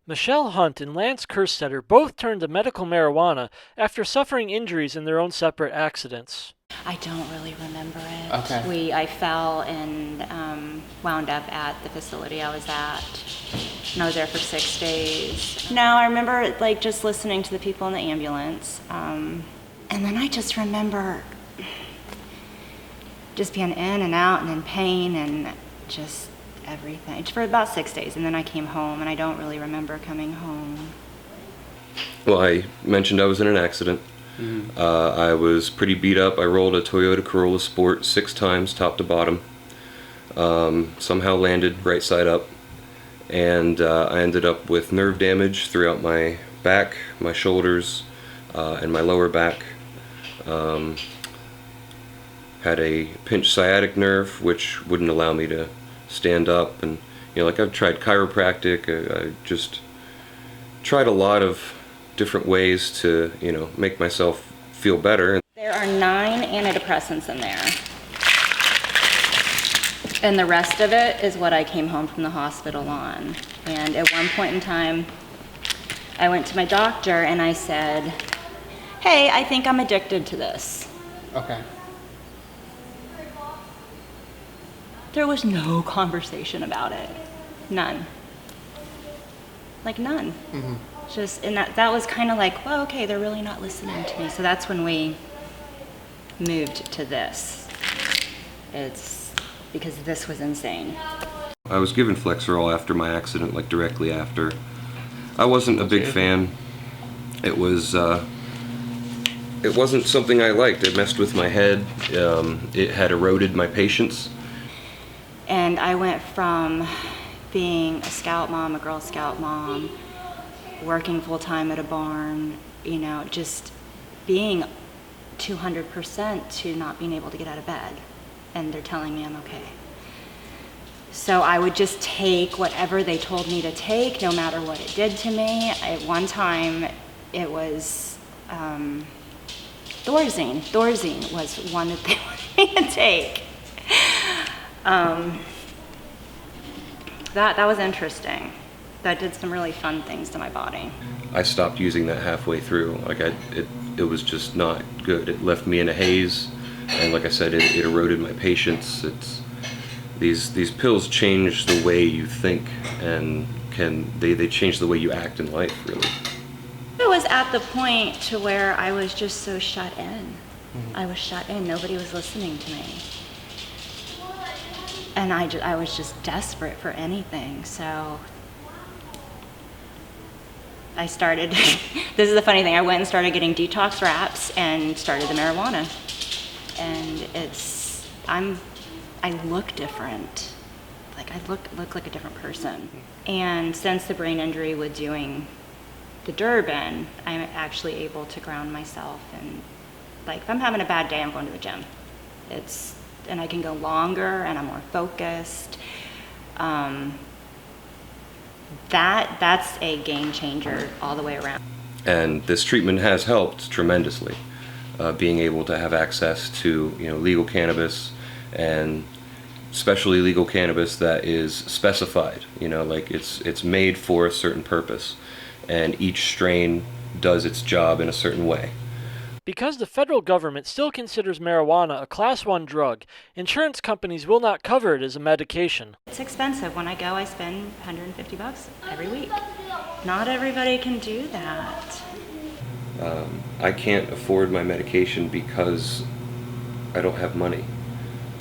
Michelle Hunt and Lance Kerstetter both turned to medical marijuana after suffering injuries in their own separate accidents. I don't really remember it. Okay. I fell and wound up at the facility I was at, and I was there for 6 days. No, I remember like just listening to the people in the ambulance, and then I just remember just being in and out and in pain and just everything for about 6 days, and then I came home, and I don't really remember coming home. Well, I mentioned I was in an accident. I was pretty beat up. I rolled a Toyota Corolla Sport 6 times, top to bottom. Somehow landed right side up, and I ended up with nerve damage throughout my back, my shoulders, and my lower back. Had a pinched sciatic nerve, which wouldn't allow me to stand up, and like I've tried chiropractic. I just tried a lot of different ways to make myself feel better. There are 9 antidepressants in there. And the rest of it is what I came home from the hospital on. And at one point in time, I went to my doctor and I said, hey, I think I'm addicted to this. Okay. There was no conversation about it. None. Like none. Just, and that was kind of like, well, okay, they're really not listening to me. So that's when we moved to this. It's because this was insane. I was given Flexerol after my accident, like directly after. I wasn't a big fan. It wasn't something I liked. It messed with my head. It had eroded my patience. And I went from being a scout mom, a Girl Scout mom, working full-time at a barn, just being 200% to not being able to get out of bed. And they're telling me I'm okay. So I would just take whatever they told me to take, no matter what it did to me. At one time, it was Thorazine. Thorazine was one that they wanted me to take. That was interesting. That did some really fun things to my body. I stopped using that halfway through. It was just not good. It left me in a haze, and like I said, it eroded my patience. These pills change the way you think, and they change the way you act in life, really. It was at the point to where I was just so shut in. I was shut in. Nobody was listening to me. And I was just desperate for anything. So I started, this is the funny thing, I went and started getting detox wraps and started the marijuana. And I look different. Like I look like a different person. And since the brain injury with doing the Durbin, I'm actually able to ground myself. And like if I'm having a bad day, I'm going to the gym. And I can go longer and I'm more focused. That's a game changer all the way around. And this treatment has helped tremendously. Being able to have access to legal cannabis, and especially legal cannabis that is specified. Like it's made for a certain purpose, and each strain does its job in a certain way. Because the federal government still considers marijuana a Class 1 drug, insurance companies will not cover it as a medication. It's expensive. When I go, I spend $150 every week. Not everybody can do that. I can't afford my medication because I don't have money,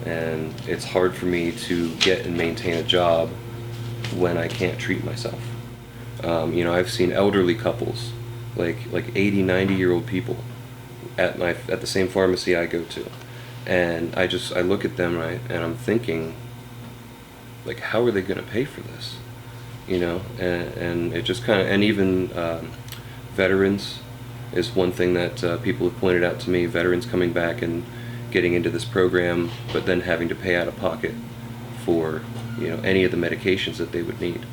and it's hard for me to get and maintain a job when I can't treat myself. I've seen elderly couples, like 80, 90-year-old people at the same pharmacy I go to, and I look at them, right, and I'm thinking, like, how are they going to pay for this? And it just kind of, and even veterans is one thing that people have pointed out to me. Veterans coming back and getting into this program, but then having to pay out of pocket for any of the medications that they would need.